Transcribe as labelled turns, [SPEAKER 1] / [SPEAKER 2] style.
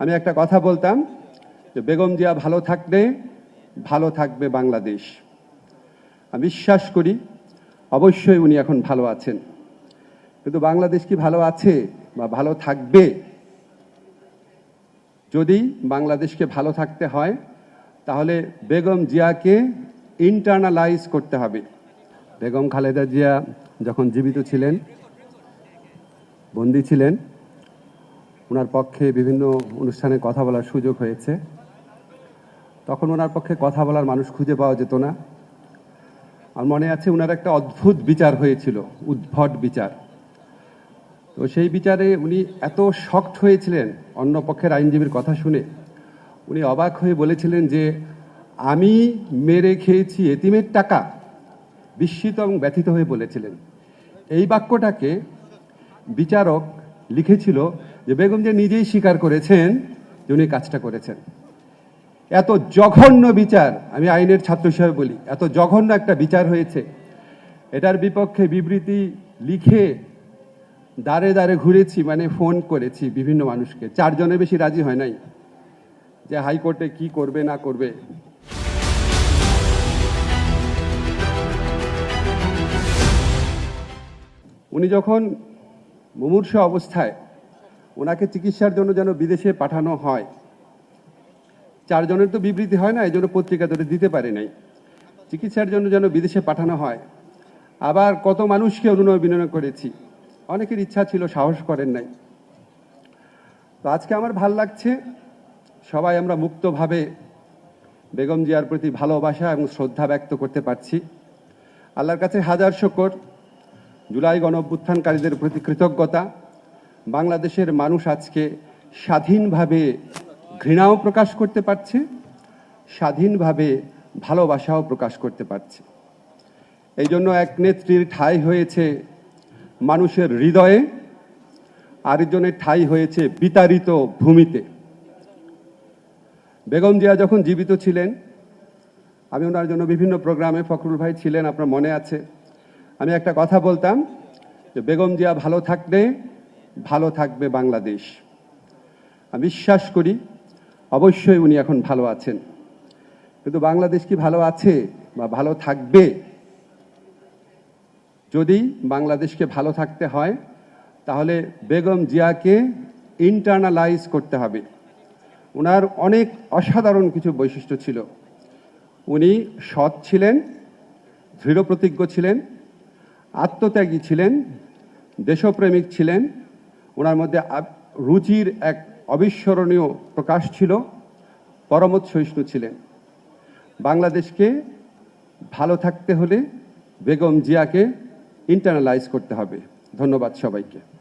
[SPEAKER 1] আমি একটা কথা বলতাম যে বেগম জিয়া ভালো থাকলে ভালো থাকবে বাংলাদেশ। আমি বিশ্বাস করি অবশ্যই উনি এখন ভালো আছেন, কিন্তু বাংলাদেশ কি ভালো আছে বা ভালো থাকবে? যদি বাংলাদেশকে ভালো থাকতে হয় তাহলে বেগম জিয়াকে ইন্টারনালাইজ করতে হবে। বেগম খালেদা জিয়া যখন জীবিত ছিলেন, বন্দী ছিলেন, ওনার পক্ষে বিভিন্ন অনুষ্ঠানে কথা বলার সুযোগ হয়েছে। তখন ওনার পক্ষে কথা বলার মানুষ খুঁজে পাওয়া যেত না। আর মনে আছে ওনার একটা অদ্ভুত বিচার হয়েছিল, উদ্ভট বিচার। তো সেই বিচারে উনি এত শকড হয়েছিলেন অন্য পক্ষের আইনজীবীর কথা শুনে, উনি অবাক হয়ে বলেছিলেন যে আমি মেরে খেয়েছি এতিমের টাকা। বিস্মিত এবং ব্যথিত হয়ে বলেছিলেন। এই বাক্যটাকে বিচারক লিখেছিল যে বেগম যে নিজেই স্বীকার করেছেন যে উনি কাজটা করেছেন। এত জঘন্য বিচার, আমি আইনের ছাত্র হিসেবে বলি, এত জঘন্য একটা বিচার হয়েছে, এটার বিপক্ষে বিবৃতি লিখে দাঁড়ে দাঁড়ে ঘুরেছি, মানে ফোন করেছি বিভিন্ন মানুষকে। 4 জনের বেশি রাজি হয় নাই যে হাইকোর্টে কি করবে না করবে। উনি যখন মুমূর্ষু অবস্থায়, ওনাকে চিকিৎসার জন্য যেন বিদেশে পাঠানো হয়, 4 জনের তো বিবৃতি হয় না, এই জন্য পত্রিকা ধরে দিতে পারে নাই। চিকিৎসার জন্য যেন বিদেশে পাঠানো হয়। আবার কত মানুষকে অনুনয় বিনয় করেছি, অনেকের ইচ্ছা ছিল, সাহস করেন নাই। তো আজকে আমার ভাল লাগছে, সবাই আমরা মুক্তভাবে বেগম জিয়ার প্রতি ভালোবাসা এবং শ্রদ্ধা ব্যক্ত করতে পারছি। আল্লাহর কাছে হাজার শুকর। জুলাই গণঅভ্যুত্থানকারীদের প্রতি কৃতজ্ঞতা। বাংলাদেশের মানুষ আজকে স্বাধীনভাবে ঘৃণাও প্রকাশ করতে পারছে, স্বাধীনভাবে ভালোবাসাও প্রকাশ করতে পারছে। এই জন্য এক নেত্রীর ঠাঁই হয়েছে মানুষের হৃদয়ে, আরেকজনের ঠাঁই হয়েছে বিতাড়িত ভূমিতে। বেগম জিয়া যখন জীবিত ছিলেন, আমি ওনার জন্য বিভিন্ন প্রোগ্রামে, ফখরুল ভাই ছিলেন, আপনার মনে আছে, আমি একটা কথা বলতাম যে বেগম জিয়া ভালো থাকলে ভালো থাকবে বাংলাদেশ। আমি বিশ্বাস করি অবশ্যই উনি এখন ভালো আছেন, কিন্তু বাংলাদেশ কি ভালো আছে বা ভালো থাকবে? যদি বাংলাদেশকে ভালো থাকতে হয় তাহলে বেগম জিয়াকে ইন্টারনালাইজ করতে হবে। ওনার অনেক অসাধারণ কিছু বৈশিষ্ট্য ছিল। উনি সৎ ছিলেন, দৃঢ়প্রতিজ্ঞ ছিলেন, আত্মত্যাগী ছিলেন, দেশপ্রেমিক ছিলেন। ওনার মধ্যে রুচির এক অবিস্মরণীয় প্রকাশ ছিল, পরমত সহিষ্ণু ছিলেন। বাংলাদেশকে ভালো থাকতে হলে বেগম জিয়াকে ইন্টারনালাইজ করতে হবে। ধন্যবাদ সবাইকে।